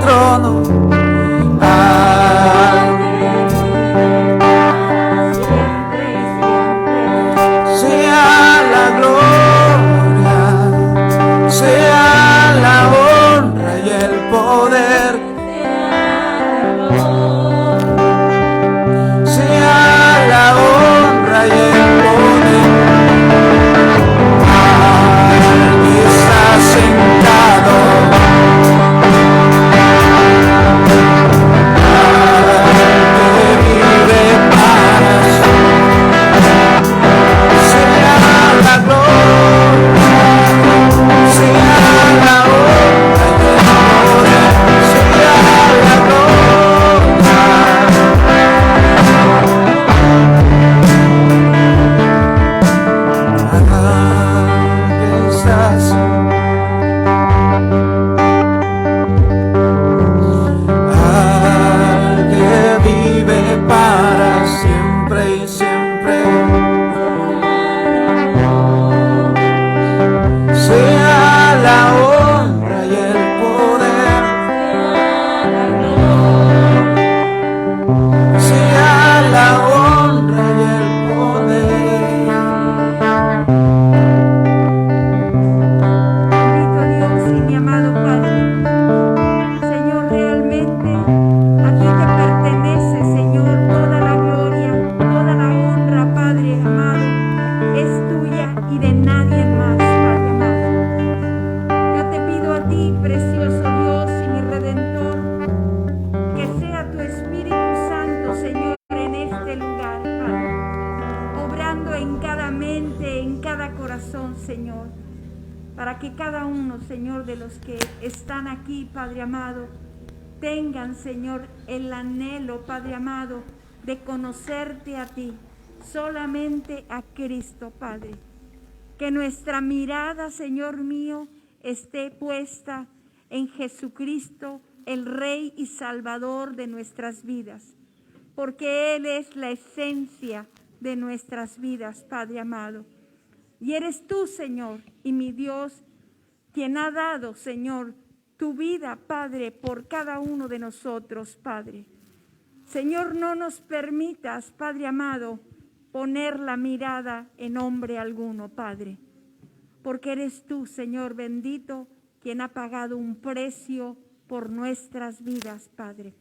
trono. Sea la gloria, sea la honra y el poder. Sea la honra y el poder. Aquí está sentado. Para que cada uno, Señor, de los que están aquí, Padre amado, tengan, Señor, el anhelo, Padre amado, de conocerte a ti, solamente a Cristo, Padre. Que nuestra mirada, Señor mío, esté puesta en Jesucristo, el Rey y Salvador de nuestras vidas, porque Él es la esencia de nuestras vidas, Padre amado. Y eres tú, Señor, y mi Dios, quien ha dado, Señor, tu vida, Padre, por cada uno de nosotros, Padre. Señor, no nos permitas, Padre amado, poner la mirada en hombre alguno, Padre, porque eres tú, Señor bendito, quien ha pagado un precio por nuestras vidas, Padre.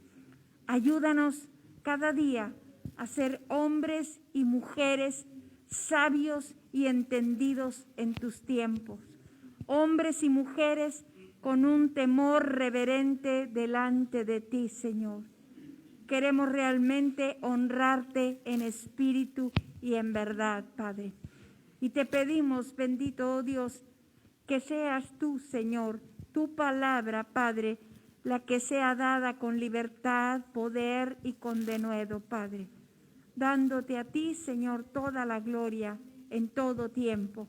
Ayúdanos cada día a ser hombres y mujeres sabios y entendidos en tus tiempos, hombres y mujeres con un temor reverente delante de ti, Señor. Queremos realmente honrarte en espíritu y en verdad, Padre. Y te pedimos, bendito Dios, que seas tú, Señor, tu palabra, Padre, la que sea dada con libertad, poder y con denuedo, Padre. Dándote a ti, Señor, toda la gloria en todo tiempo.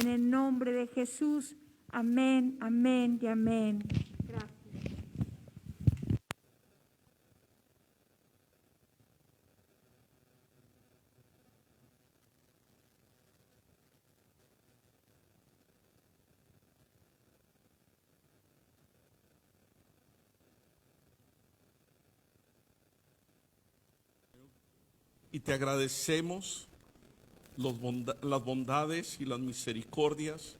En el nombre de Jesús, amén, amén y amén. Gracias. Y te agradecemos las bondades y las misericordias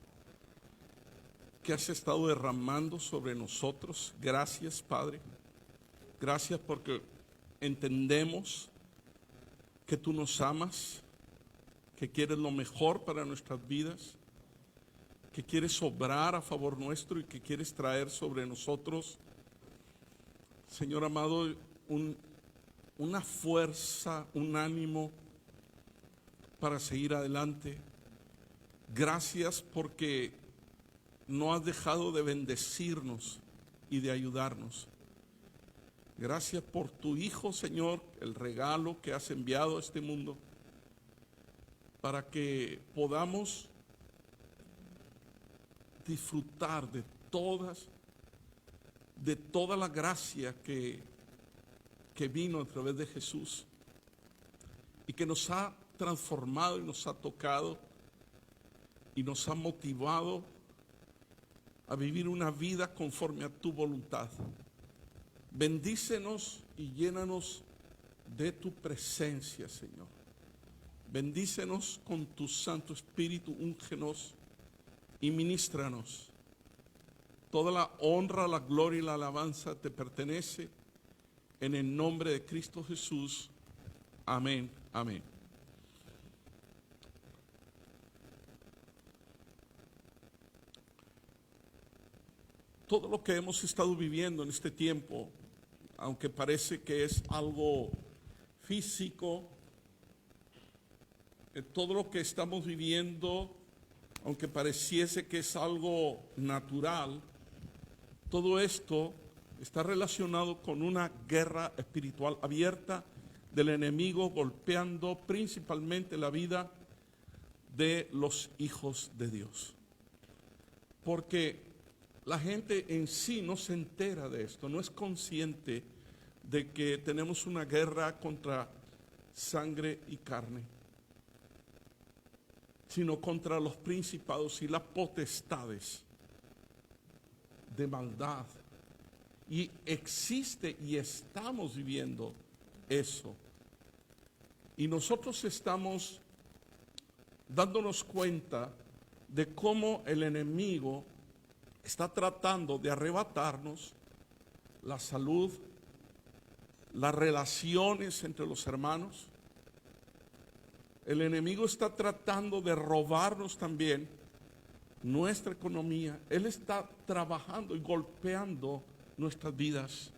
que has estado derramando sobre nosotros. Gracias, Padre. Gracias porque entendemos que tú nos amas, que quieres lo mejor para nuestras vidas, que quieres obrar a favor nuestro y que quieres traer sobre nosotros, Señor amado, una fuerza, un ánimo para seguir adelante. Gracias porque no has dejado de bendecirnos y de ayudarnos. Gracias por tu Hijo, Señor, el regalo que has enviado a este mundo para que podamos disfrutar de toda la gracia que vino a través de Jesús y que nos ha transformado y nos ha tocado y nos ha motivado a vivir una vida conforme a tu voluntad. bendícenos y llénanos de tu presencia, Señor. Bendícenos con tu Santo Espíritu, úngenos y ministranos. Toda la honra, la gloria y la alabanza te pertenece en el nombre de Cristo Jesús. Amén, amén. Todo lo que hemos estado viviendo en este tiempo, aunque parece que es algo físico, todo lo que estamos viviendo, aunque pareciese que es algo natural, todo esto está relacionado con una guerra espiritual abierta del enemigo, golpeando principalmente la vida de los hijos de Dios. Porque la gente en sí no se entera de esto, no es consciente de que tenemos una guerra contra sangre y carne, sino contra los principados y las potestades de maldad. Y existe y estamos viviendo eso. Y nosotros estamos dándonos cuenta de cómo el enemigo está tratando de arrebatarnos la salud, las relaciones entre los hermanos. El enemigo está tratando de robarnos también nuestra economía. Él está trabajando y golpeando nuestras vidas.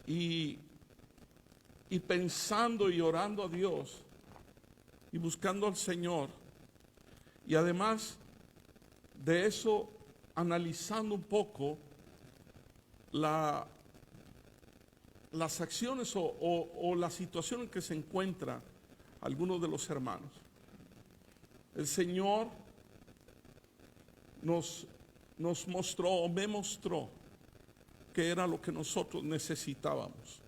Y pensando y orando a Dios y buscando al Señor. Y además de eso, analizando un poco las acciones o la situación en que se encuentra algunos de los hermanos. El Señor nos mostró o me mostró que era lo que nosotros necesitábamos,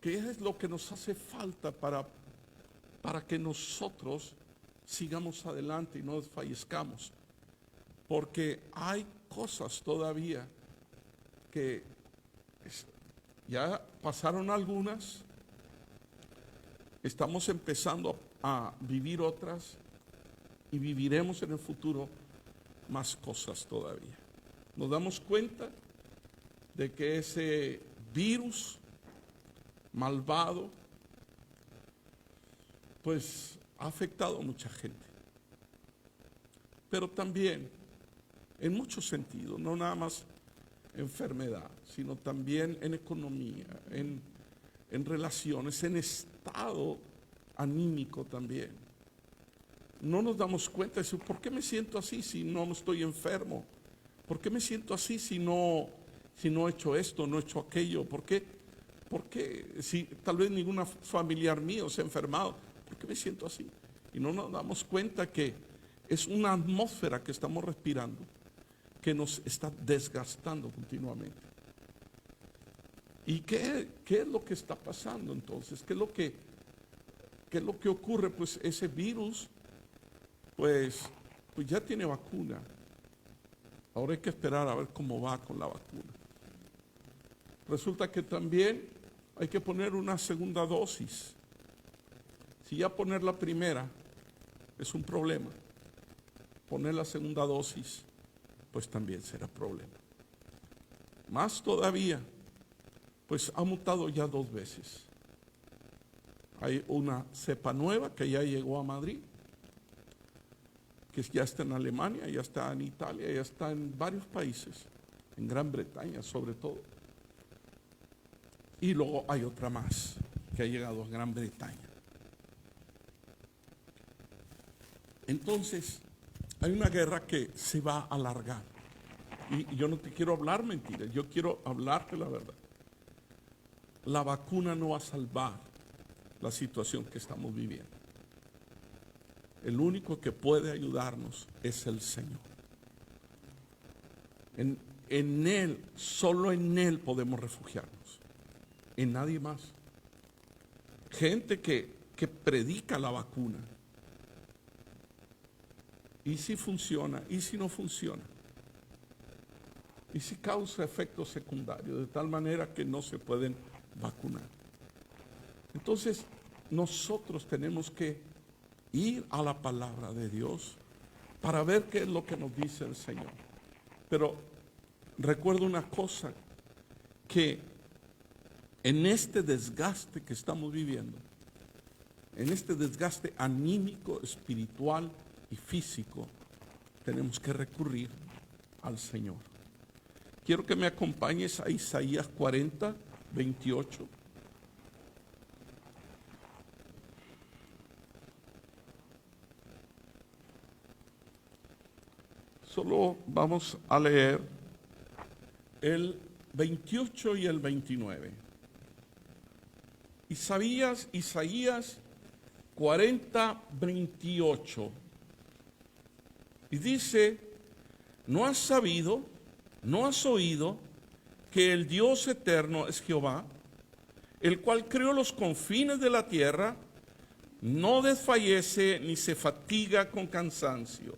que es lo que nos hace falta para que nosotros sigamos adelante y no desfallezcamos. Porque hay cosas todavía que ya pasaron algunas, estamos empezando a vivir otras y viviremos en el futuro más cosas todavía. Nos damos cuenta de que ese virus malvado pues ha afectado a mucha gente, pero también en muchos sentidos, no nada más enfermedad, sino también en economía, en relaciones, en estado anímico también. No nos damos cuenta de eso. ¿Por qué me siento así si no estoy enfermo? ¿Por qué me siento así si no he hecho esto, no he hecho aquello? ¿Por qué si tal vez ningún familiar mío se ha enfermado? ¿Por qué me siento así? Y no nos damos cuenta que es una atmósfera que estamos respirando que nos está desgastando continuamente. ¿Y qué es lo que está pasando entonces? ¿Qué es lo que ocurre? Pues ese virus pues ya tiene vacuna. Ahora hay que esperar a ver cómo va con la vacuna. Resulta que también hay que poner una segunda dosis. Si ya poner la primera es un problema, poner la segunda dosis pues también será problema. Más todavía, pues ha mutado ya 2 veces. Hay una cepa nueva que ya llegó a Madrid, que ya está en Alemania, ya está en Italia, ya está en varios países, en Gran Bretaña sobre todo. Y luego hay otra más que ha llegado a Gran Bretaña. Entonces, hay una guerra que se va a alargar. Y yo no te quiero hablar mentiras, yo quiero hablarte la verdad. La vacuna no va a salvar la situación que estamos viviendo. El único que puede ayudarnos es el Señor. En Él, solo en Él podemos refugiarnos. En nadie más. Gente que predica la vacuna. ¿Y si funciona? ¿Y si no funciona? y si causa efectos secundarios, de tal manera que no se pueden vacunar. Entonces, nosotros tenemos que ir a la palabra de Dios para ver qué es lo que nos dice el Señor. Pero recuerdo una cosa, que en este desgaste que estamos viviendo, en este desgaste anímico, espiritual y físico, tenemos que recurrir al Señor. Quiero que me acompañes a Isaías 40, 28. Solo vamos a leer el 28 y el 29. Isaías 40, 28. Y dice: ¿no has sabido, no has oído que el Dios eterno es Jehová, el cual creó los confines de la tierra, no desfallece ni se fatiga con cansancio,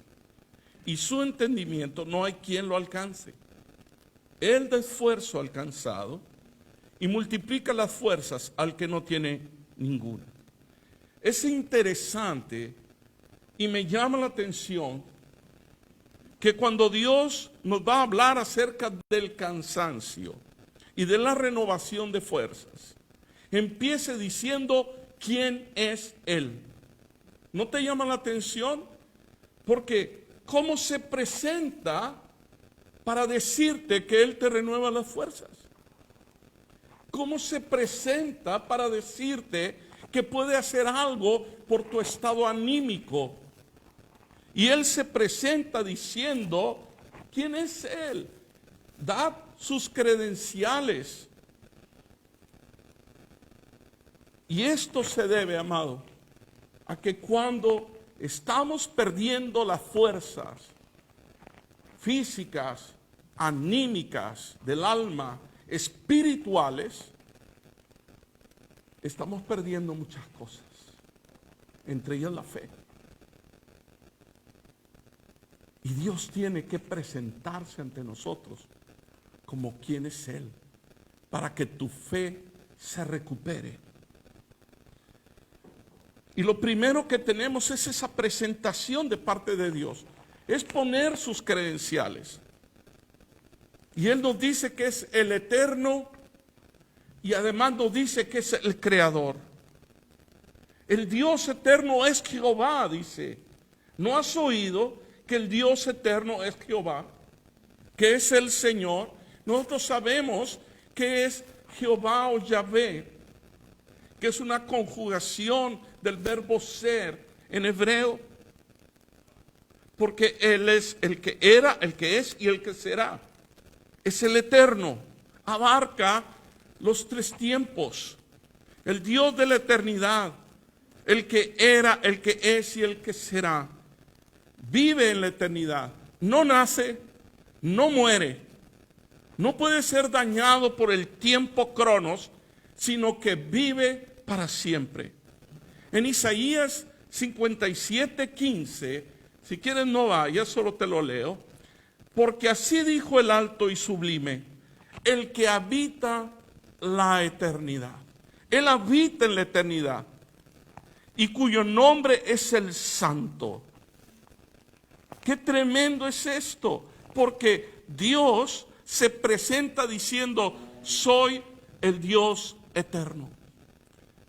y su entendimiento no hay quien lo alcance? Él da esfuerzo al cansado y multiplica las fuerzas al que no tiene ninguna. Es interesante y me llama la atención que cuando Dios nos va a hablar acerca del cansancio y de la renovación de fuerzas, empiece diciendo quién es Él. ¿No te llama la atención? Porque ¿cómo se presenta para decirte que Él te renueva las fuerzas? ¿Cómo se presenta para decirte que puede hacer algo por tu estado anímico? Y Él se presenta diciendo quién es Él. Da sus credenciales. Y esto se debe, amado, a que cuando estamos perdiendo las fuerzas físicas, anímicas, del alma, espirituales, estamos perdiendo muchas cosas, entre ellas la fe. Y Dios tiene que presentarse ante nosotros como quien es Él, para que tu fe se recupere. Y lo primero que tenemos es esa presentación de parte de Dios, es poner sus credenciales. Y Él nos dice que es el eterno y además nos dice que es el creador. El Dios eterno es Jehová, dice. ¿No has oído que el Dios eterno es Jehová? Que es el Señor. Nosotros sabemos que es Jehová o Yahvé, que es una conjugación del verbo ser en hebreo, porque Él es el que era, el que es y el que será. Es el eterno, abarca los tres tiempos, el Dios de la eternidad, el que era, el que es y el que será. Vive en la eternidad, no nace, no muere, no puede ser dañado por el tiempo cronos, sino que vive para siempre. En Isaías 57:15, si quieres no vayas, solo te lo leo. Porque así dijo el alto y sublime, el que habita la eternidad. Él habita en la eternidad y cuyo nombre es el Santo. Qué tremendo es esto, porque Dios se presenta diciendo, soy el Dios eterno.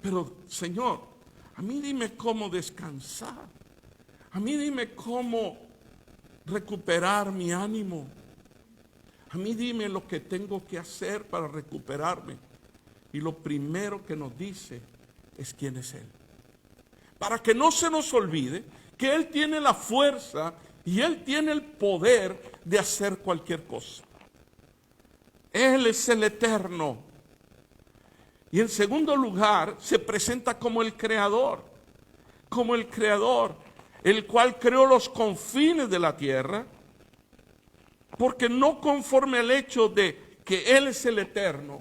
Pero Señor, a mí dime cómo descansar, a mí dime cómo recuperar mi ánimo, a mí dime lo que tengo que hacer para recuperarme. Y lo primero que nos dice es quién es Él, para que no se nos olvide que Él tiene la fuerza y Él tiene el poder de hacer cualquier cosa. Él es el eterno. Y en segundo lugar se presenta como el creador, el cual creó los confines de la tierra, porque no conforme al hecho de que Él es el eterno,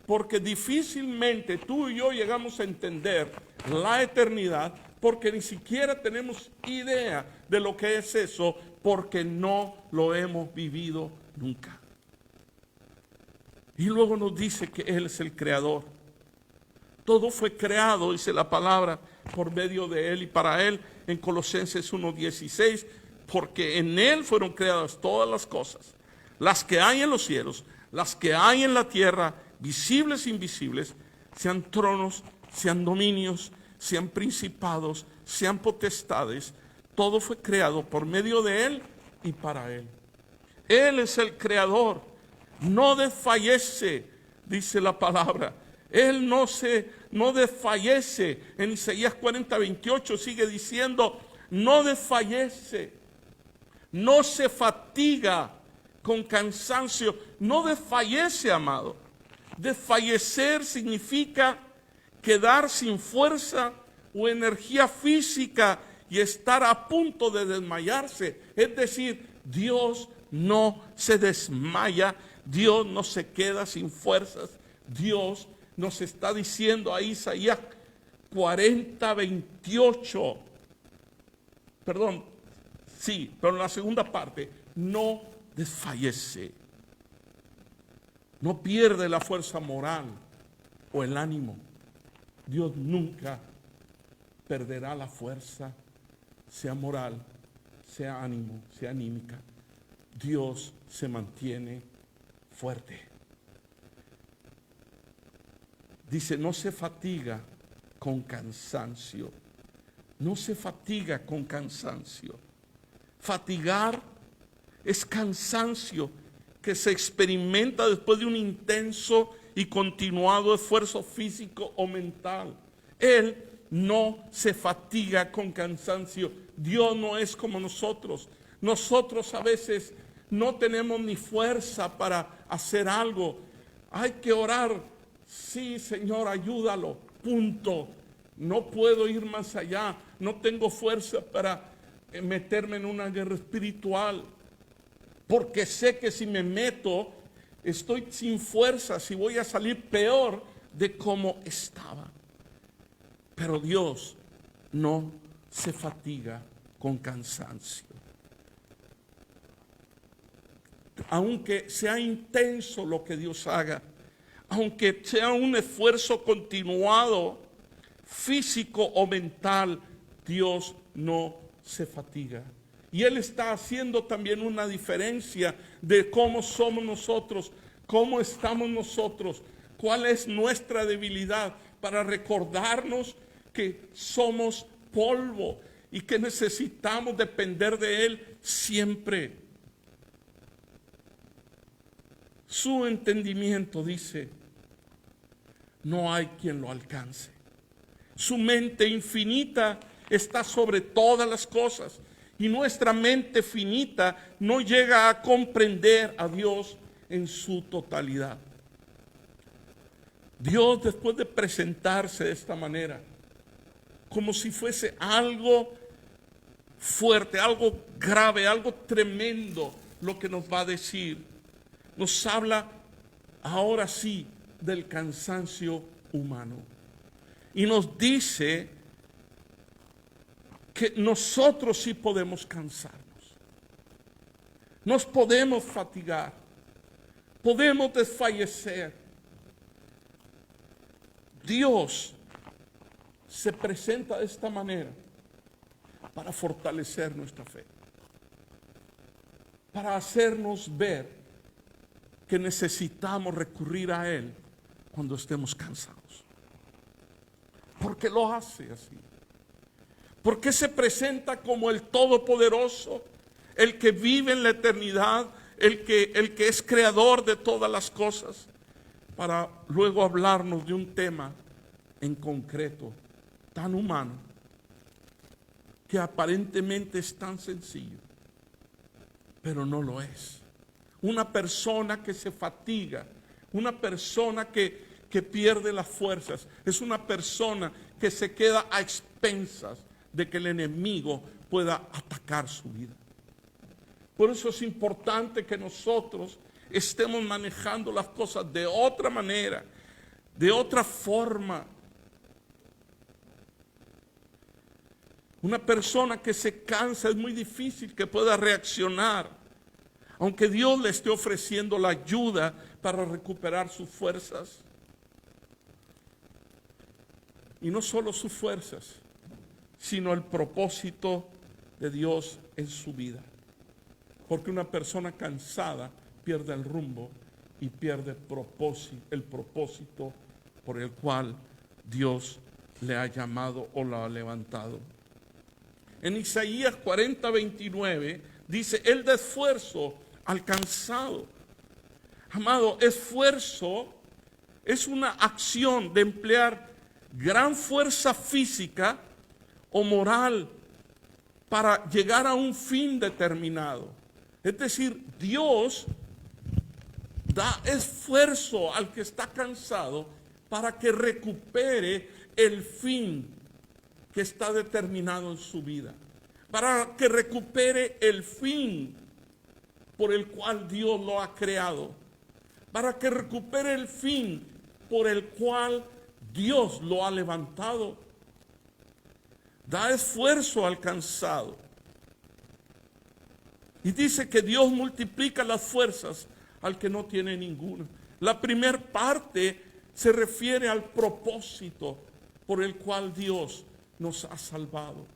porque difícilmente tú y yo llegamos a entender la eternidad, porque ni siquiera tenemos idea de lo que es eso, porque no lo hemos vivido nunca. Y luego nos dice que Él es el creador. Todo fue creado, dice la palabra, por medio de Él y para Él, en Colosenses 1:16, porque en Él fueron creadas todas las cosas, las que hay en los cielos, las que hay en la tierra, visibles e invisibles, sean tronos, sean dominios, sean principados, sean potestades. Todo fue creado por medio de Él y para Él. Él es el creador, no desfallece, dice la palabra. Él no desfallece. En Isaías 40:28 sigue diciendo, no desfallece, no se fatiga con cansancio, no desfallece, amado. Desfallecer significa quedar sin fuerza o energía física y estar a punto de desmayarse. Es decir, Dios no se desmaya, Dios no se queda sin fuerzas. Dios nos está diciendo a Isaías 40:28, pero en la segunda parte, no desfallece, no pierde la fuerza moral o el ánimo. Dios nunca perderá la fuerza, sea moral, sea ánimo, sea anímica. Dios se mantiene fuerte. Dice, no se fatiga con cansancio. No se fatiga con cansancio. Fatigar es cansancio que se experimenta después de un intenso y continuado esfuerzo físico o mental. Él no se fatiga con cansancio. Dios no es como nosotros. Nosotros a veces no tenemos ni fuerza para hacer algo. Hay que orar. Sí, Señor, ayúdalo. Punto. No puedo ir más allá. No tengo fuerza para meterme en una guerra espiritual. Porque sé que si me meto, estoy sin fuerzas y voy a salir peor de como estaba. Pero Dios no se fatiga con cansancio. Aunque sea intenso lo que Dios haga, aunque sea un esfuerzo continuado, físico o mental, Dios no se fatiga. Y Él está haciendo también una diferencia de cómo somos nosotros, cómo estamos nosotros, cuál es nuestra debilidad, para recordarnos que somos polvo y que necesitamos depender de Él siempre. Su entendimiento, dice, no hay quien lo alcance. Su mente infinita está sobre todas las cosas y nuestra mente finita no llega a comprender a Dios en su totalidad. Dios, después de presentarse de esta manera, como si fuese algo fuerte, algo grave, algo tremendo, lo que nos va a decir, nos habla ahora sí del cansancio humano. Y nos dice que nosotros sí podemos cansarnos. Nos podemos fatigar. Podemos desfallecer. Dios se presenta de esta manera para fortalecer nuestra fe. Para hacernos ver que necesitamos recurrir a Él cuando estemos cansados. ¿Por qué lo hace así? ¿Por qué se presenta como el Todopoderoso, el que vive en la eternidad, el que es creador de todas las cosas, para luego hablarnos de un tema en concreto, tan humano, que aparentemente es tan sencillo, pero no lo es? Una persona que se fatiga, una persona que pierde las fuerzas, es una persona que se queda a expensas de que el enemigo pueda atacar su vida. Por eso es importante que nosotros estemos manejando las cosas de otra manera, de otra forma. Una persona que se cansa es muy difícil que pueda reaccionar, aunque Dios le esté ofreciendo la ayuda para recuperar sus fuerzas. Y no solo sus fuerzas, sino el propósito de Dios en su vida. Porque una persona cansada pierde el rumbo y pierde el propósito por el cual Dios le ha llamado o lo ha levantado. En Isaías 40:29 dice: Él da esfuerzo al cansado. Amado, esfuerzo es una acción de emplear gran fuerza física o moral para llegar a un fin determinado. Es decir, Dios da esfuerzo al que está cansado para que recupere el fin que está determinado en su vida, para que recupere el fin por el cual Dios lo ha creado, para que recupere el fin por el cual Dios lo ha levantado. Da esfuerzo al cansado. Y dice que Dios multiplica las fuerzas al que no tiene ninguna. La primera parte se refiere al propósito por el cual Dios nos ha salvado.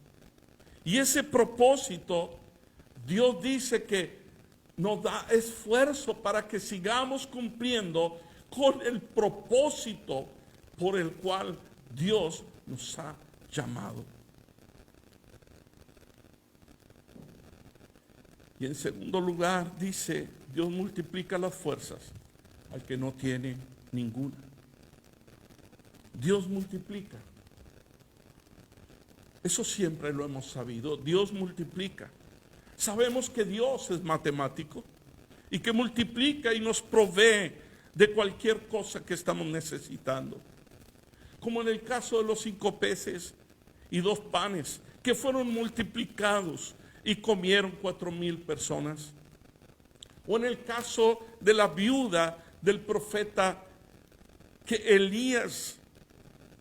Y ese propósito, Dios dice que nos da esfuerzo para que sigamos cumpliendo con el propósito por el cual Dios nos ha llamado. Y en segundo lugar dice, Dios multiplica las fuerzas al que no tiene ninguna. Dios multiplica. Eso siempre lo hemos sabido. Dios multiplica. Sabemos que Dios es matemático y que multiplica y nos provee de cualquier cosa que estamos necesitando. Como en el caso de los 5 peces y 2 panes que fueron multiplicados y comieron 4,000 personas. O en el caso de la viuda del profeta que Elías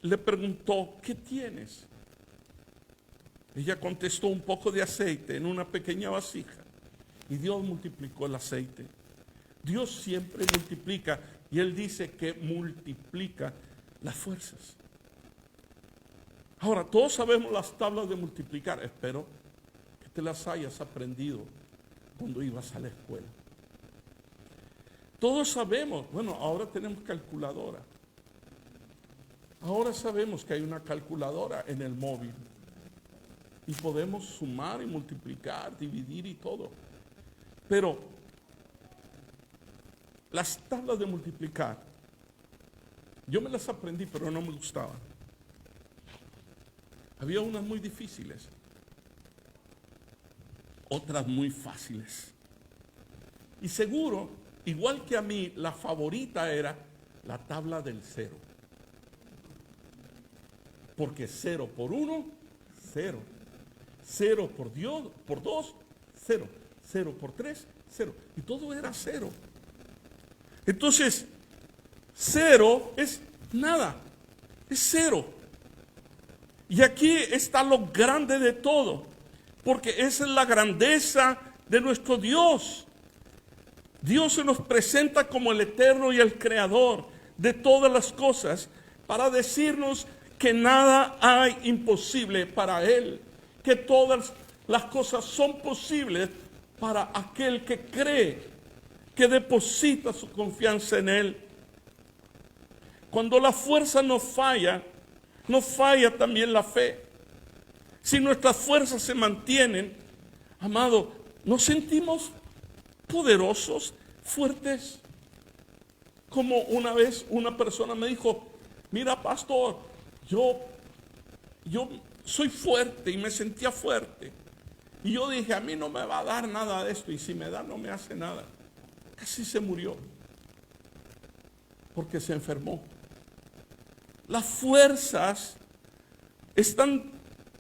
le preguntó: ¿qué tienes? Ella contestó: un poco de aceite en una pequeña vasija. Y Dios multiplicó el aceite. Dios siempre multiplica, y Él dice que multiplica las fuerzas. Ahora, todos sabemos las tablas de multiplicar. Espero que te las hayas aprendido cuando ibas a la escuela. Todos sabemos, bueno, ahora tenemos calculadora. Ahora sabemos que hay una calculadora en el móvil. Y podemos sumar y multiplicar, dividir y todo. Pero las tablas de multiplicar, yo me las aprendí, pero no me gustaban. Había unas muy difíciles, otras muy fáciles. Y seguro, igual que a mí, la favorita era la tabla del 0. Porque 0 por 1, 0. 0 por Dios, por 2, 0. 0 por 3, 0. Y todo era 0. Entonces, 0 es nada. Es 0. Y aquí está lo grande de todo. Porque esa es la grandeza de nuestro Dios. Dios se nos presenta como el eterno y el creador de todas las cosas para decirnos que nada hay imposible para Él. Que todas las cosas son posibles para aquel que cree, que deposita su confianza en Él. Cuando la fuerza nos falla también la fe. Si nuestras fuerzas se mantienen, amado, nos sentimos poderosos, fuertes. Como una vez una persona me dijo: mira, pastor, yo soy fuerte, y me sentía fuerte. Y yo dije: a mí no me va a dar nada de esto, y si me da no me hace nada. Casi se murió porque se enfermó. Las fuerzas están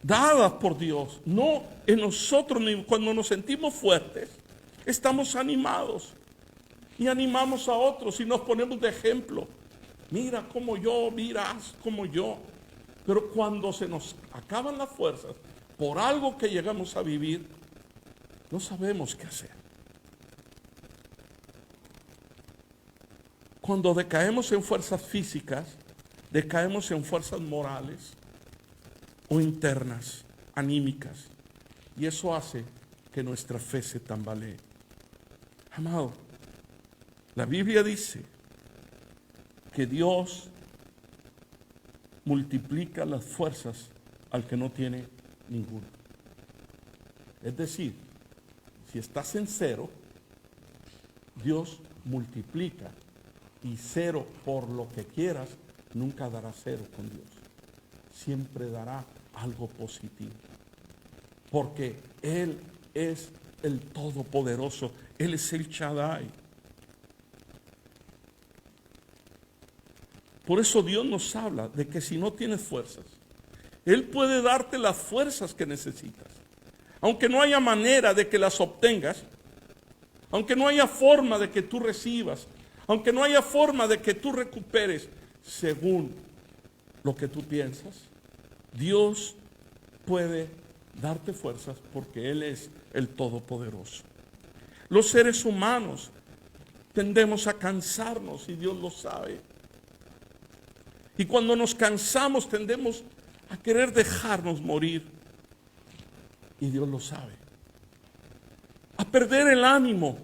dadas por Dios, no en nosotros. Cuando nos sentimos fuertes, estamos animados y animamos a otros y nos ponemos de ejemplo. Mira como yo, mira como yo. Pero cuando se nos acaban las fuerzas por algo que llegamos a vivir, no sabemos qué hacer. Cuando decaemos en fuerzas físicas, decaemos en fuerzas morales o internas, anímicas. Y eso hace que nuestra fe se tambalee. Amado, la Biblia dice que Dios multiplica las fuerzas al que no tiene ninguna. Es decir, si estás en cero, Dios multiplica, y cero por lo que quieras nunca dará cero con Dios. Siempre dará algo positivo. Porque Él es el Todopoderoso. Él es el Shaddai. Por eso Dios nos habla de que si no tienes fuerzas, Él puede darte las fuerzas que necesitas. Aunque no haya manera de que las obtengas, aunque no haya forma de que tú recibas, aunque no haya forma de que tú recuperes según lo que tú piensas, Dios puede darte fuerzas porque Él es el Todopoderoso. Los seres humanos tendemos a cansarnos y Dios lo sabe. Y cuando nos cansamos tendemos a querer dejarnos morir y Dios lo sabe. A perder el ánimo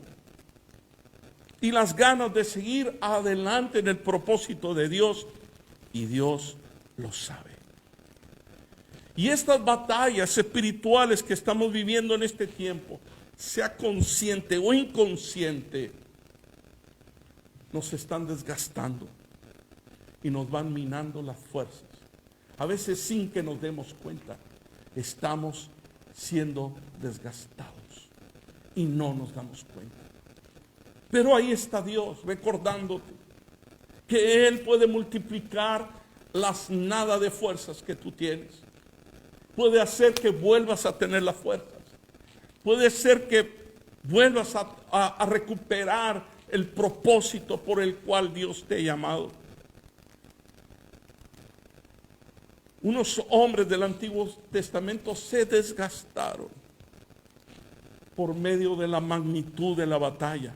y las ganas de seguir adelante en el propósito de Dios y Dios lo sabe. Y estas batallas espirituales que estamos viviendo en este tiempo, sea consciente o inconsciente, nos están desgastando y nos van minando las fuerzas. A veces sin que nos demos cuenta, estamos siendo desgastados y no nos damos cuenta. Pero ahí está Dios recordándote que Él puede multiplicar las nada de fuerzas que tú tienes. Puede hacer que vuelvas a tener las fuerzas. Puede ser que vuelvas a recuperar el propósito por el cual Dios te ha llamado. Unos hombres del Antiguo Testamento se desgastaron por medio de la magnitud de la batalla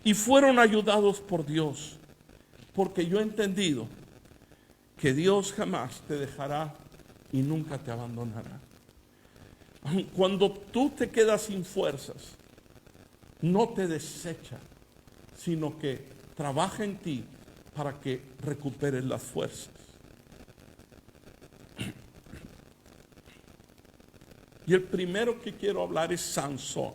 y fueron ayudados por Dios, porque yo he entendido que Dios jamás te dejará y nunca te abandonará. Cuando tú te quedas sin fuerzas, no te desecha, sino que trabaja en ti para que recuperes las fuerzas. Y el primero que quiero hablar es Sansón.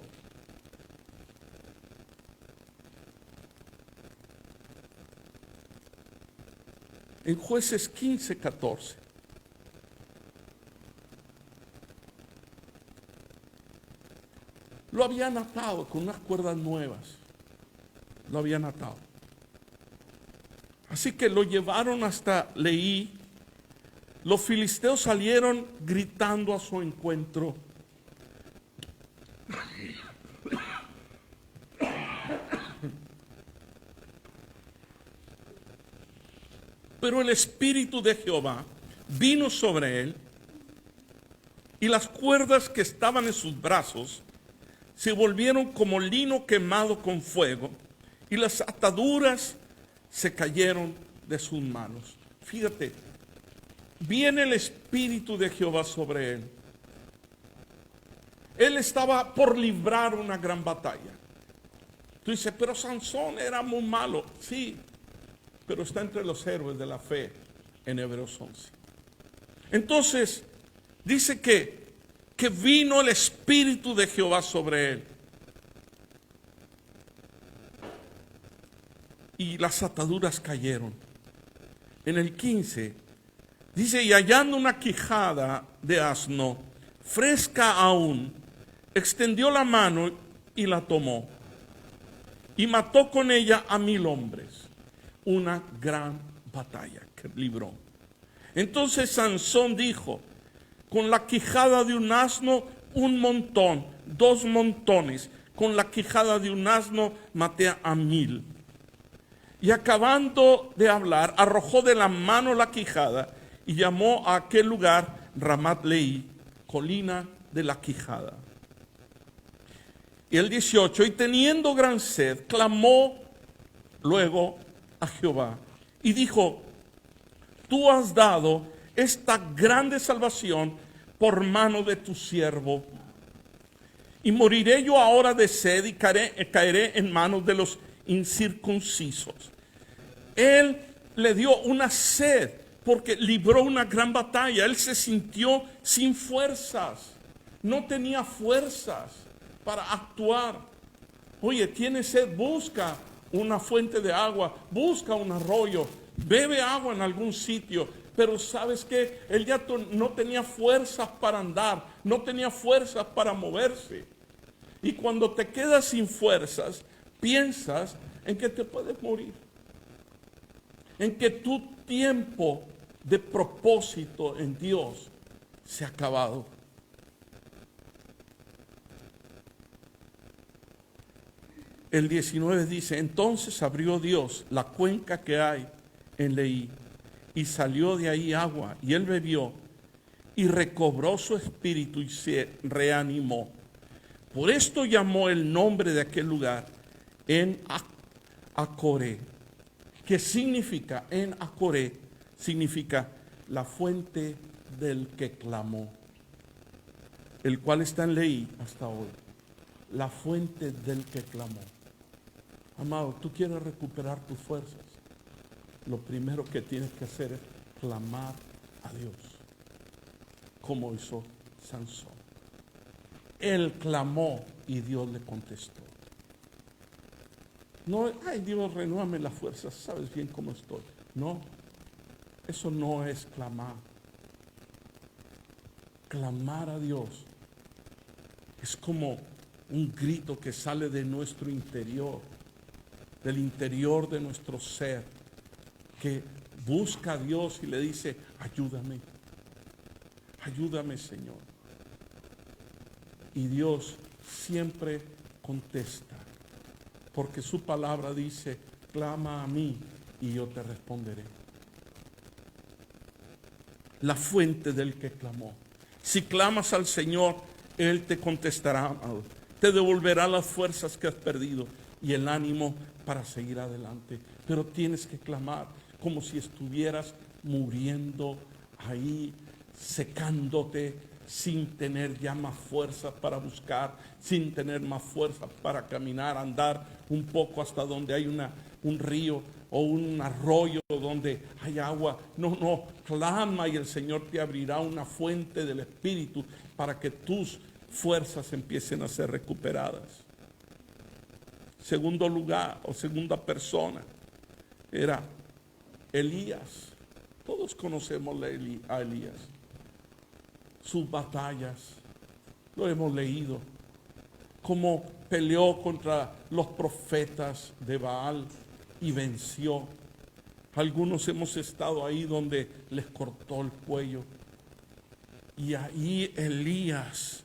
En Jueces 15:14. Lo habían atado con unas cuerdas nuevas. Lo habían atado. Así que lo llevaron hasta Leí. Los filisteos salieron gritando a su encuentro. Pero el Espíritu de Jehová vino sobre él y las cuerdas que estaban en sus brazos se volvieron como lino quemado con fuego y las ataduras se cayeron de sus manos. Fíjate, viene el Espíritu de Jehová sobre él. Él estaba por librar una gran batalla. Tú dices, pero Sansón era muy malo. Sí, pero está entre los héroes de la fe en Hebreos 11. Entonces, dice que vino el Espíritu de Jehová sobre él. Y las ataduras cayeron. En el 15, dice, y hallando una quijada de asno, fresca aún, extendió la mano y la tomó. Y mató con ella a 1000 hombres. Una gran batalla que libró. Entonces Sansón dijo, con la quijada de un asno, un montón, 2 montones. Con la quijada de un asno maté a 1000. Y acabando de hablar, arrojó de la mano la quijada y llamó a aquel lugar Ramat Leí, colina de la quijada. Y el 18, y teniendo gran sed, clamó luego a Jehová y dijo: tú has dado esta grande salvación por mano de tu siervo, y moriré yo ahora de sed y caeré en manos de los incircuncisos. Él le dio una sed porque libró una gran batalla. Él se sintió sin fuerzas, no tenía fuerzas para actuar. Oye, tienes sed, busca una fuente de agua, busca un arroyo, bebe agua en algún sitio. Pero ¿sabes qué? Él ya no tenía fuerzas para andar, no tenía fuerzas para moverse. Y cuando te quedas sin fuerzas, piensas en que te puedes morir, en que tu tiempo de propósito en Dios se ha acabado. El 19 dice: entonces abrió Dios la cuenca que hay en Leí, y salió de ahí agua, y él bebió, y recobró su espíritu y se reanimó. Por esto llamó el nombre de aquel lugar En Acoré, que significa, En Acoré significa la fuente del que clamó, el cual está en Leí hasta hoy. La fuente del que clamó. Amado, tú quieres recuperar tus fuerzas, lo primero que tienes que hacer es clamar a Dios, como hizo Sansón. Él clamó y Dios le contestó. No, ay Dios, renuévame las fuerzas, sabes bien cómo estoy. No, eso no es clamar. Clamar a Dios es como un grito que sale de nuestro interior, del interior de nuestro ser, que busca a Dios y le dice: ayúdame, ayúdame, Señor. Y Dios siempre contesta, porque su palabra dice: clama a mí y yo te responderé. La fuente del que clamó. Si clamas al Señor, Él te contestará, te devolverá las fuerzas que has perdido y el ánimo para seguir adelante. Pero tienes que clamar como si estuvieras muriendo ahí, secándote, sin tener ya más fuerzas para buscar, sin tener más fuerzas para caminar, andar un poco hasta donde hay un río o un arroyo donde hay agua. No, clama y el Señor te abrirá una fuente del Espíritu para que tus fuerzas empiecen a ser recuperadas. Segundo lugar o segunda persona era Elías. Todos conocemos a Elías, sus batallas, lo hemos leído, cómo peleó contra los profetas de Baal y venció. Algunos hemos estado ahí donde les cortó el cuello. Y ahí Elías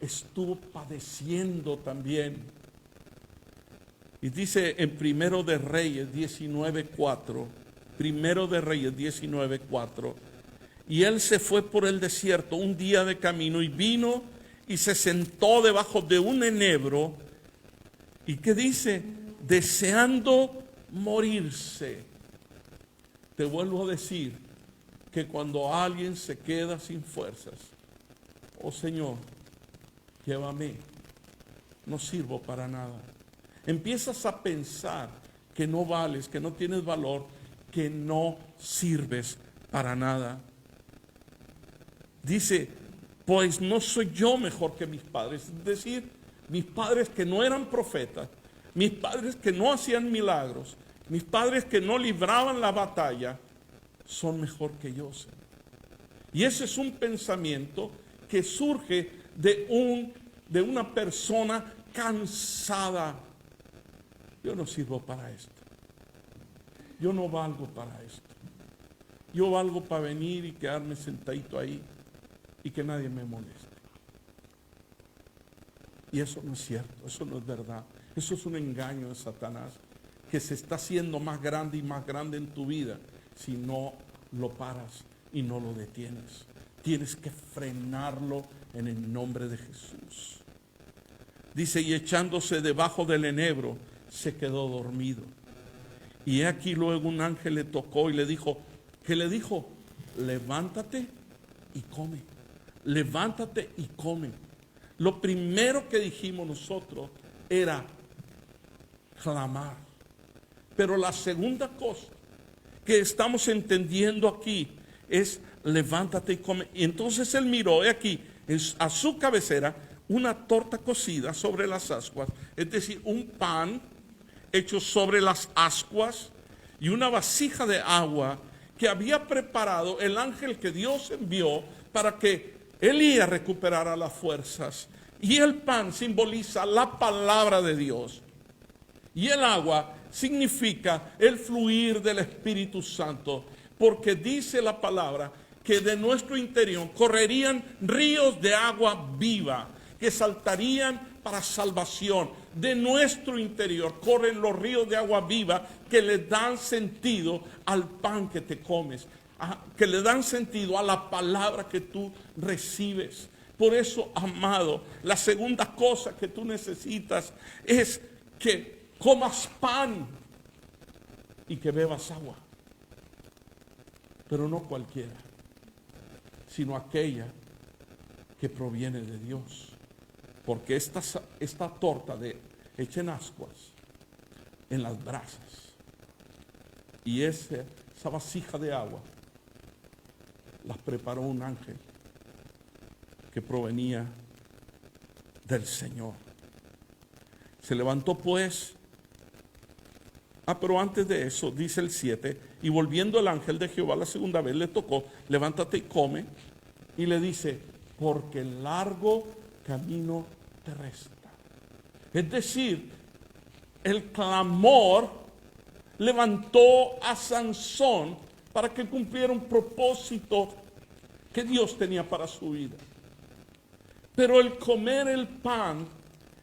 estuvo padeciendo también. Y dice en Primero de Reyes 19:4, Primero de Reyes 19:4, y él se fue por el desierto un día de camino y vino y se sentó debajo de un enebro. ¿Y qué dice? Deseando morirse. Te vuelvo a decir que cuando alguien se queda sin fuerzas, oh Señor, llévame, no sirvo para nada. Empiezas a pensar que no vales, que no tienes valor, que no sirves para nada. Dice, pues no soy yo mejor que mis padres. Es decir, mis padres que no eran profetas, mis padres que no hacían milagros, mis padres que no libraban la batalla, son mejor que yo, Señor. Y ese es un pensamiento que surge de una persona cansada. Yo no sirvo para esto. Yo no valgo para esto. Yo valgo para venir y quedarme sentadito ahí y que nadie me moleste. Y eso no es cierto, eso no es verdad. Eso es un engaño de Satanás que se está haciendo más grande y más grande en tu vida si no lo paras y no lo detienes. Tienes que frenarlo en el nombre de Jesús. Dice, y echándose debajo del enebro, se quedó dormido. Y aquí luego un ángel le tocó y le dijo, ¿qué le dijo? Levántate y come. Levántate y come. Lo primero que dijimos nosotros era clamar. Pero la segunda cosa que estamos entendiendo aquí es levántate y come. Y entonces él miró, aquí, a su cabecera, una torta cocida sobre las ascuas, es decir, un pan hecho sobre las ascuas y una vasija de agua que había preparado el ángel que Dios envió para que Elías recuperara las fuerzas. Y el pan simboliza la palabra de Dios. Y el agua significa el fluir del Espíritu Santo, porque dice la palabra que de nuestro interior correrían ríos de agua viva, que saltarían para salvación. De nuestro interior corren los ríos de agua viva que le dan sentido al pan que te comes, que le dan sentido a la palabra que tú recibes. Por eso, amado, la segunda cosa que tú necesitas es que comas pan y que bebas agua. Pero no cualquiera, sino aquella que proviene de Dios. Porque esta torta hecha en ascuas, en las brasas, y esa vasija de agua, las preparó un ángel que provenía del Señor. Se levantó pues, pero antes de eso, dice el 7, y volviendo el ángel de Jehová la segunda vez, le tocó, levántate y come, y le dice, porque largo camino te resta. Es decir, el clamor levantó a Sansón para que cumpliera un propósito que Dios tenía para su vida. Pero el comer el pan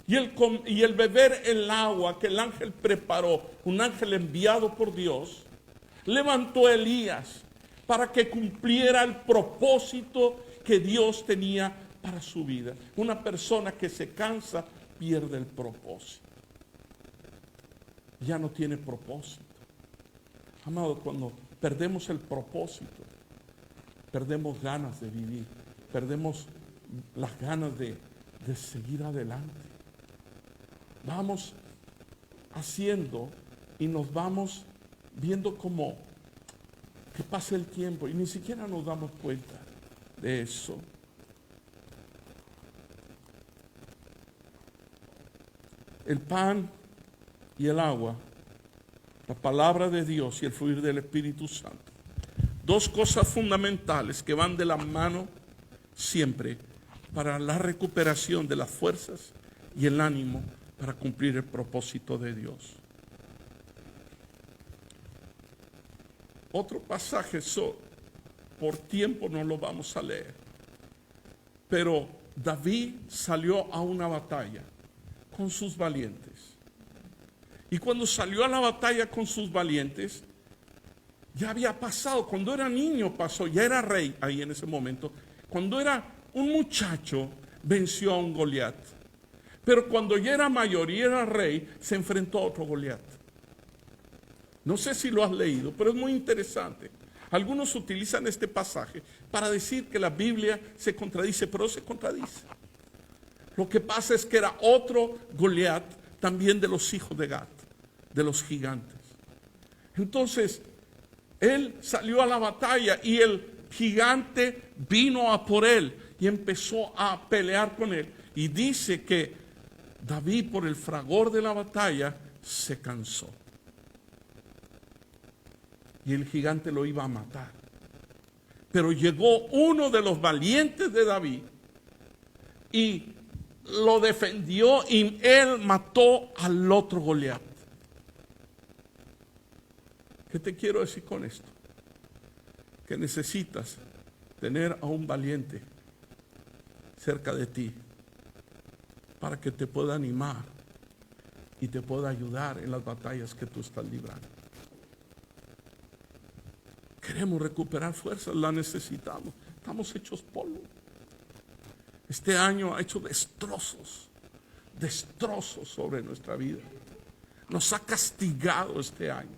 y el beber el agua que el ángel preparó, un ángel enviado por Dios, levantó a Elías para que cumpliera el propósito que Dios tenía para su vida. Una persona que se cansa pierde el propósito. Ya no tiene propósito. Amado, cuando perdemos el propósito, perdemos ganas de vivir, perdemos las ganas de seguir adelante. Vamos haciendo y nos vamos viendo como que pasa el tiempo y ni siquiera nos damos cuenta de eso. El pan y el agua, la palabra de Dios y el fluir del Espíritu Santo. Dos cosas fundamentales que van de la mano siempre para la recuperación de las fuerzas y el ánimo para cumplir el propósito de Dios. Otro pasaje, por tiempo no lo vamos a leer, pero David salió a una batalla con sus valientes. Y cuando salió a la batalla con sus valientes, ya había pasado, cuando era niño pasó, ya era rey ahí en ese momento. Cuando era un muchacho, venció a un Goliat. Pero cuando ya era mayor y era rey, se enfrentó a otro Goliat. No sé si lo has leído, pero es muy interesante. Algunos utilizan este pasaje para decir que la Biblia se contradice, pero se contradice. Lo que pasa es que era otro Goliat también de los hijos de Gat, de los gigantes. Entonces, él salió a la batalla y el gigante vino a por él y empezó a pelear con él. Y dice que David, por el fragor de la batalla, se cansó. Y el gigante lo iba a matar. Pero llegó uno de los valientes de David y lo defendió y él mató al otro Goliat. ¿Qué te quiero decir con esto? Que necesitas tener a un valiente cerca de ti para que te pueda animar y te pueda ayudar en las batallas que tú estás librando. Queremos recuperar fuerzas, la necesitamos. Estamos hechos polvo. Este año ha hecho destrozos destrozos sobre nuestra vida. Nos ha castigado este año.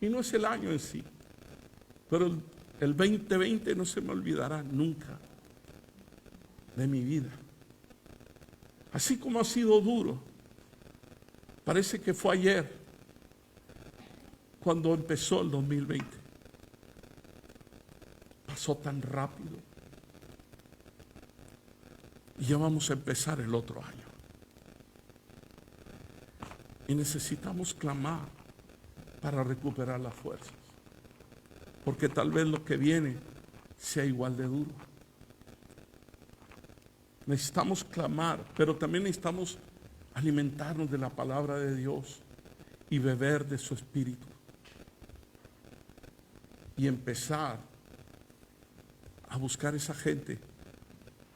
Y no es el año en sí, pero el 2020 no se me olvidará nunca de mi vida. Así como ha sido duro, parece que fue ayer cuando empezó el 2020. Pasó tan rápido. Y ya vamos a empezar el otro año. Y necesitamos clamar para recuperar las fuerzas. Porque tal vez lo que viene sea igual de duro. Necesitamos clamar, pero también necesitamos alimentarnos de la palabra de Dios y beber de su espíritu. Y empezar a buscar esa gente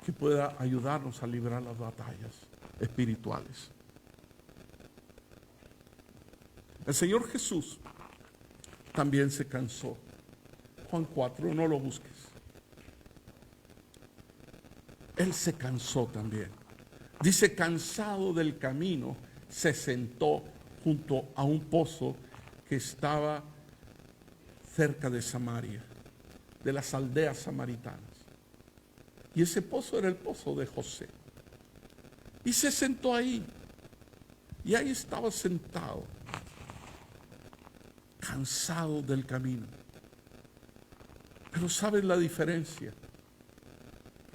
que pueda ayudarnos a librar las batallas espirituales. El Señor Jesús también se cansó. Juan 4, no lo busques. Él se cansó también. Dice, cansado del camino, se sentó junto a un pozo que estaba cerca de Samaria, de las aldeas samaritanas. Y ese pozo era el pozo de José. Y se sentó ahí. Y ahí estaba sentado, cansado del camino. Pero ¿sabes la diferencia?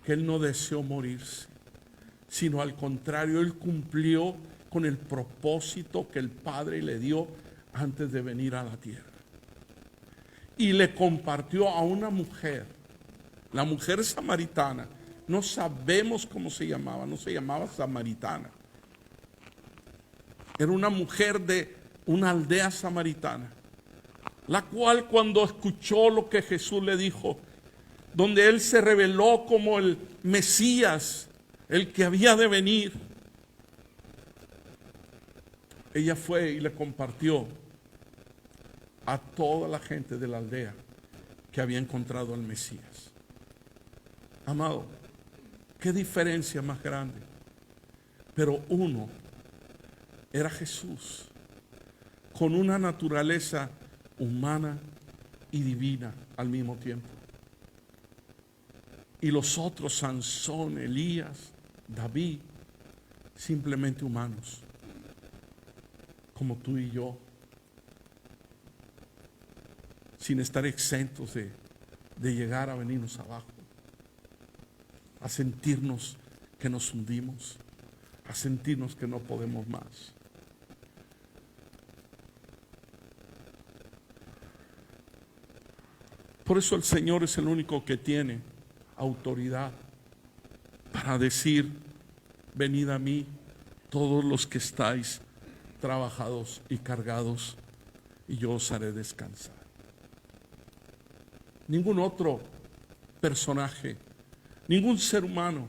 Que él no deseó morirse, sino al contrario, él cumplió con el propósito que el Padre le dio antes de venir a la tierra. Y le compartió a una mujer, la mujer samaritana. No sabemos cómo se llamaba, no se llamaba samaritana. Era una mujer de una aldea samaritana, la cual cuando escuchó lo que Jesús le dijo, donde él se reveló como el Mesías, el que había de venir, ella fue y le compartió a toda la gente de la aldea que había encontrado al Mesías. Amado, qué diferencia más grande. Pero uno era Jesús, con una naturaleza humana y divina al mismo tiempo. Y los otros, Sansón, Elías, David, simplemente humanos, como tú y yo, sin estar exentos de llegar a venirnos abajo, a sentirnos que nos hundimos, a sentirnos que no podemos más. Por eso el Señor es el único que tiene autoridad para decir, venid a mí todos los que estáis trabajados y cargados, y yo os haré descansar. Ningún otro personaje, ningún ser humano.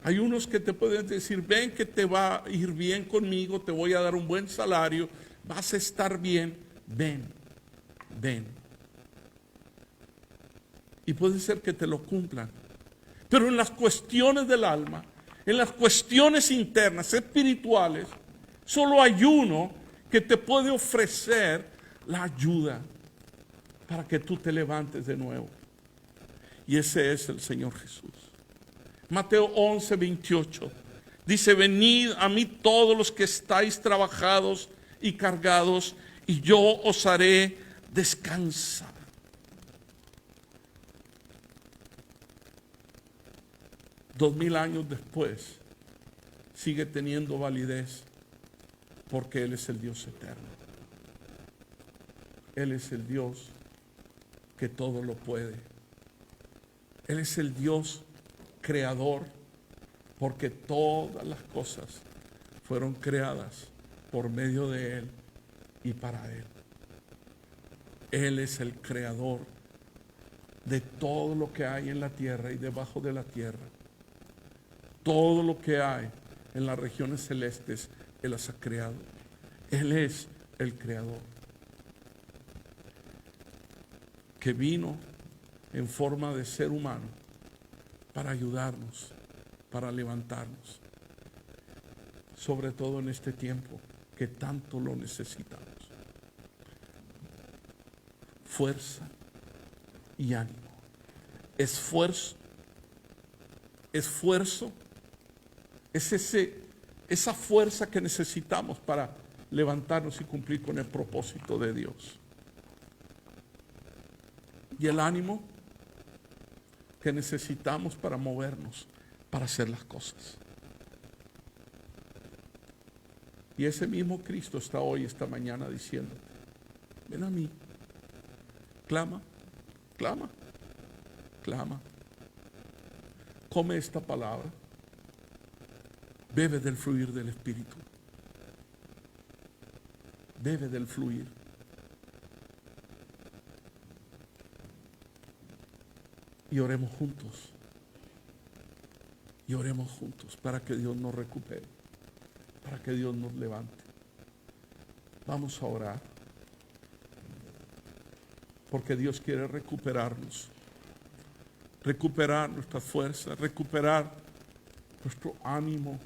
Hay unos que te pueden decir, ven que te va a ir bien conmigo, te voy a dar un buen salario, vas a estar bien, ven, ven. Y puede ser que te lo cumplan. Pero en las cuestiones del alma, en las cuestiones internas, espirituales, solo hay uno que te puede ofrecer la ayuda para que tú te levantes de nuevo. Y ese es el Señor Jesús. Mateo 11, 28. Dice, venid a mí todos los que estáis trabajados y cargados, y yo os haré descansar. Dos mil años después, sigue teniendo validez, porque Él es el Dios eterno. Él es el Dios que todo lo puede. Él es el Dios creador, porque todas las cosas fueron creadas por medio de Él y para Él. Él es el creador de todo lo que hay en la tierra y debajo de la tierra. Todo lo que hay en las regiones celestes, Él las ha creado. Él es el creador, que vino en forma de ser humano para ayudarnos, para levantarnos. sobre todo en este tiempo que tanto lo necesitamos. Fuerza y ánimo. Esfuerzo. Esfuerzo es esa fuerza que necesitamos para levantarnos y cumplir con el propósito de Dios. Y el ánimo que necesitamos para movernos, para hacer las cosas. Y ese mismo Cristo está hoy, esta mañana, diciéndote: ven a mí, clama, clama, clama. Come esta palabra, bebe del fluir del Espíritu, bebe del fluir. Y oremos juntos. Y oremos juntos para que Dios nos recupere, para que Dios nos levante. Vamos a orar, porque Dios quiere recuperarnos, recuperar nuestra fuerza, recuperar nuestro ánimo,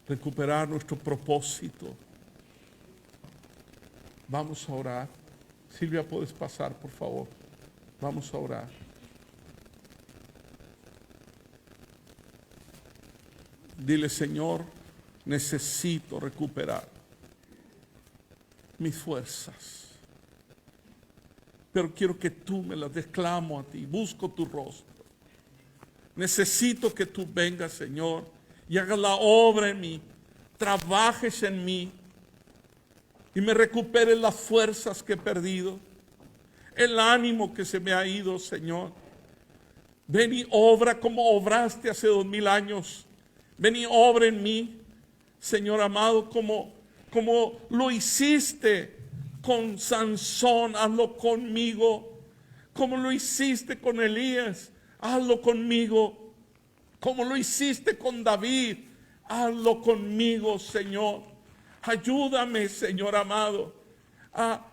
recuperar nuestro propósito. Vamos a orar. Silvia, puedes pasar, por favor. Vamos a orar. Dile: Señor, necesito recuperar mis fuerzas, pero quiero que tú me las des. Clamo a ti, busco tu rostro. Necesito que tú vengas, Señor, y hagas la obra en mí, trabajes en mí y me recuperes las fuerzas que he perdido, el ánimo que se me ha ido, Señor. Ven y obra como obraste hace 2000 años. Ven y obra en mí, Señor amado, como lo hiciste con Sansón. Hazlo conmigo. Como lo hiciste con Elías, hazlo conmigo. Como lo hiciste con David, hazlo conmigo, Señor. Ayúdame, Señor amado, a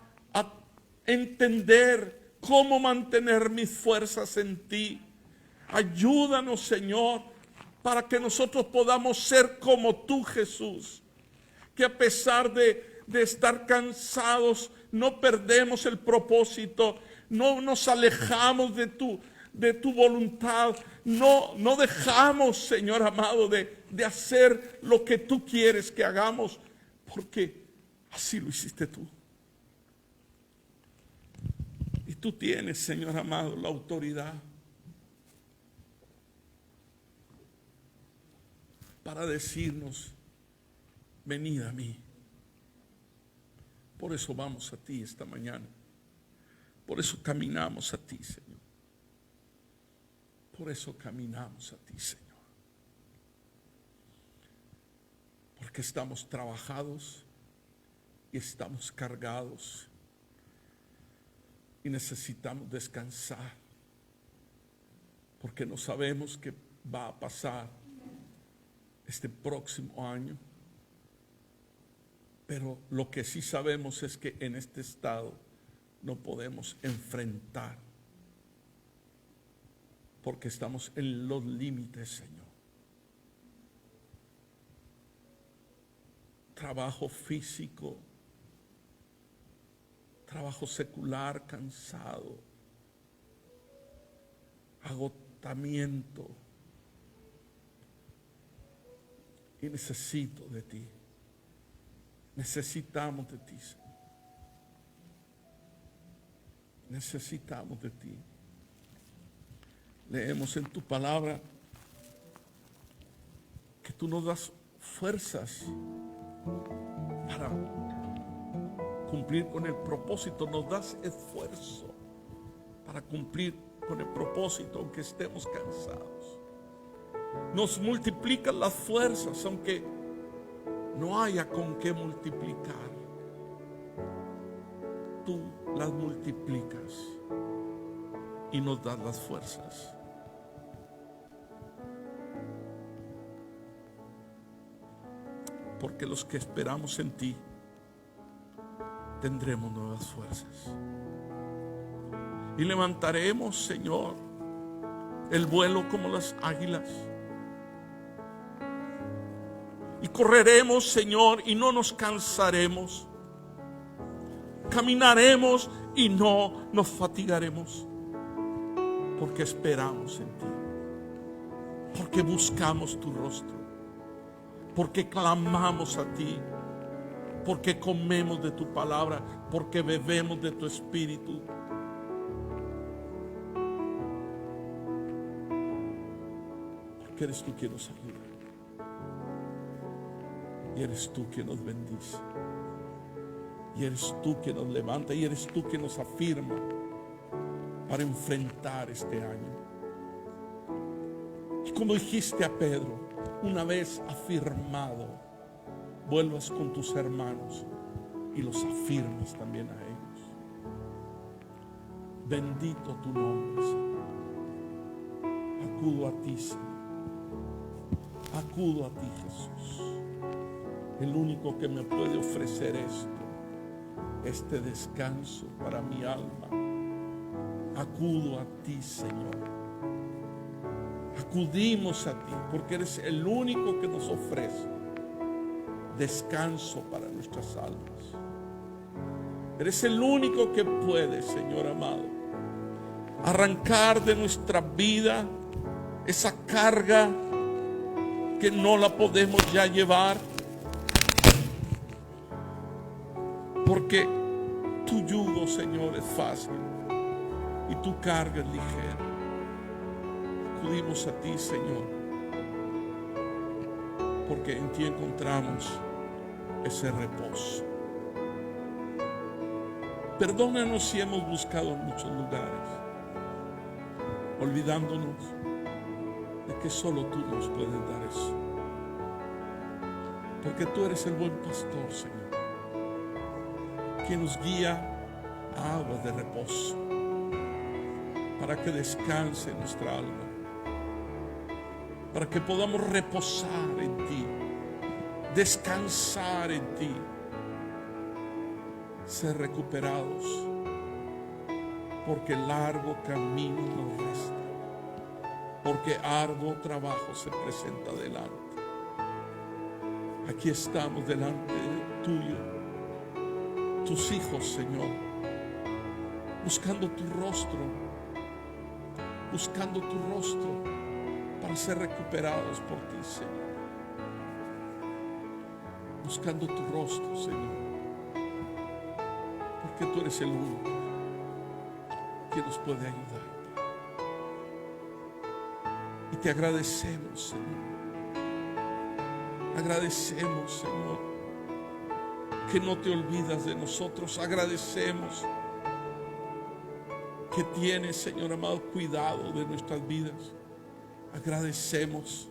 entender cómo mantener mis fuerzas en ti. Ayúdanos, Señor, para que nosotros podamos ser como tú, Jesús, que a pesar de estar cansados, no perdemos el propósito, no nos alejamos de tu voluntad, no dejamos, Señor amado, de hacer lo que tú quieres que hagamos, porque así lo hiciste tú. Y tú tienes, Señor amado, la autoridad para decirnos: venid a mí. Por eso vamos a ti esta mañana. Por eso caminamos a ti, Señor. Por eso caminamos a ti, Señor. Porque estamos trabajados y estamos cargados y necesitamos descansar, porque no sabemos qué va a pasar este próximo año. Pero lo que sí sabemos es que en este estado no podemos enfrentar, porque estamos en los límites, Señor. Trabajo físico, trabajo secular, cansado, agotamiento. Y necesito de ti. Necesitamos de ti, Señor. Necesitamos de ti. Leemos en tu palabra que tú nos das fuerzas para cumplir con el propósito. Nos das esfuerzo para cumplir con el propósito, aunque estemos cansados. Nos multiplican las fuerzas, aunque no haya con qué multiplicar. Tú las multiplicas y nos das las fuerzas. Porque los que esperamos en ti tendremos nuevas fuerzas. Y levantaremos, Señor, el vuelo como las águilas. Y correremos, Señor, y no nos cansaremos. Caminaremos y no nos fatigaremos. Porque esperamos en ti. Porque buscamos tu rostro. Porque clamamos a ti. Porque comemos de tu palabra. Porque bebemos de tu espíritu. Porque eres tú quien nos ayuda. Y eres tú quien nos bendice. Y eres tú quien nos levanta. Y eres tú quien nos afirma para enfrentar este año. Y como dijiste a Pedro, una vez afirmado, vuelvas con tus hermanos y los afirmes también a ellos. Bendito tu nombre, Señor. Acudo a ti, Señor. Acudo a ti, Jesús. El único que me puede ofrecer este descanso para mi alma. Acudo a ti, Señor. Acudimos a ti porque eres el único que nos ofrece descanso para nuestras almas. Eres el único que puede, Señor amado, arrancar de nuestra vida esa carga que no la podemos ya llevar. Porque tu yugo, Señor, es fácil y tu carga es ligera. Acudimos a ti, Señor, porque en ti encontramos ese reposo. Perdónanos si hemos buscado en muchos lugares, olvidándonos de que solo tú nos puedes dar eso. Porque tú eres el buen pastor, Señor, que nos guía a aguas de reposo para que descanse nuestra alma, para que podamos reposar en ti, descansar en ti, ser recuperados, porque largo camino nos resta, porque arduo trabajo se presenta delante. Aquí estamos delante tuyo, tus hijos, Señor, buscando tu rostro para ser recuperados por ti, Señor. Buscando tu rostro, Señor, porque tú eres el único que nos puede ayudar. Y te agradecemos, Señor. Agradecemos, Señor, que no te olvidas de nosotros. Agradecemos que tienes, Señor amado, cuidado de nuestras vidas. Agradecemos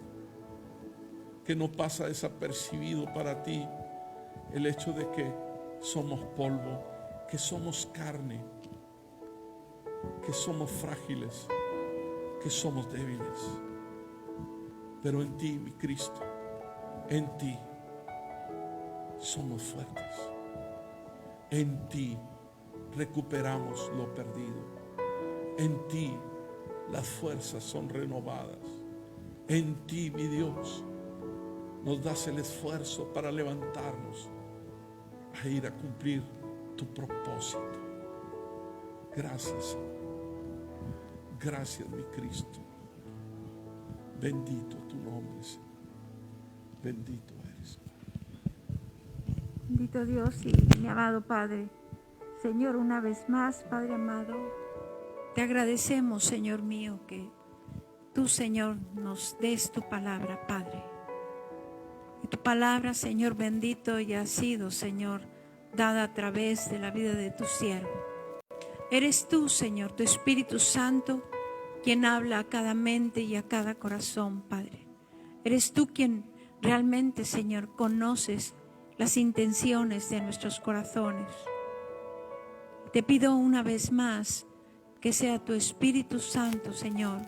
que no pasa desapercibido para ti el hecho de que somos polvo, que somos carne, que somos frágiles, que somos débiles. Pero en ti, mi Cristo, en ti somos fuertes. En ti recuperamos lo perdido. En ti las fuerzas son renovadas. En ti, mi Dios, nos das el esfuerzo para levantarnos a ir a cumplir tu propósito. Gracias, Señor. Gracias, mi Cristo. Bendito tu nombre, Señor. Bendito eres. Bendito Dios y mi amado Padre. Señor, una vez más, Padre amado, te agradecemos, Señor mío, que tú, Señor, nos des tu palabra, Padre. Y tu palabra, Señor bendito, ya ha sido, Señor, dada a través de la vida de tu siervo. Eres tú, Señor, tu Espíritu Santo, quien habla a cada mente y a cada corazón, Padre. Eres tú quien realmente, Señor, conoces las intenciones de nuestros corazones. Te pido una vez más que sea tu Espíritu Santo, Señor,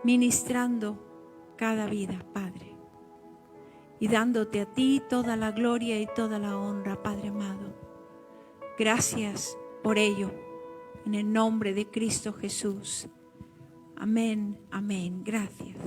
ministrando cada vida, Padre, y dándote a ti toda la gloria y toda la honra, Padre amado. Gracias por ello, en el nombre de Cristo Jesús. Amén, amén. Gracias.